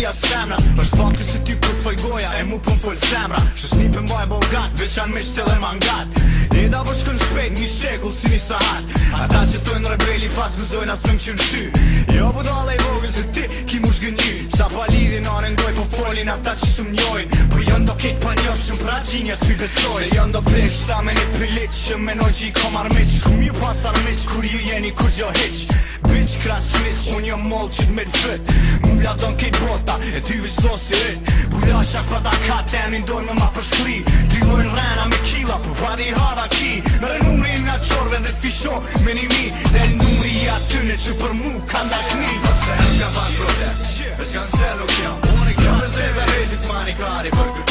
ja semra është fakti se ty kur t'foj goja e mu pën full semra Shë snipën baj bogat, veçan me shtele mangat Jeda po shkën shpejt, një shekull si një sahat Ata që tojnë rebeli pas gëzojnë as me më qënë sy Jo po dale i vogën se ti ki mu shgënjy Sa pa lidhin are ngoj po folin ata që së mjojnë Po jën do ketë pa njoshën pra gjinja s'pi besoj Se jën do plesh sa me një pilit që menoj që i kom armiq Kum ju pas armiq kur ju jeni kur gjo hiq Bitch kras snitch, unë jam moll që t'me t'fët Mu mladon kej bota, e ty vish do si rrit Bullasha pa ta ka tenin dojnë me ma përshkri Trilojnë rena me kila, për padi hada ki Mere numri nga qorve dhe t'fisho me një mi Del numri i atyne që për mu kanë dashni Pasta e s'ka fan problem, e s'kan se nuk jam Unë i kam e zezë a vetit s'mani kari për këtë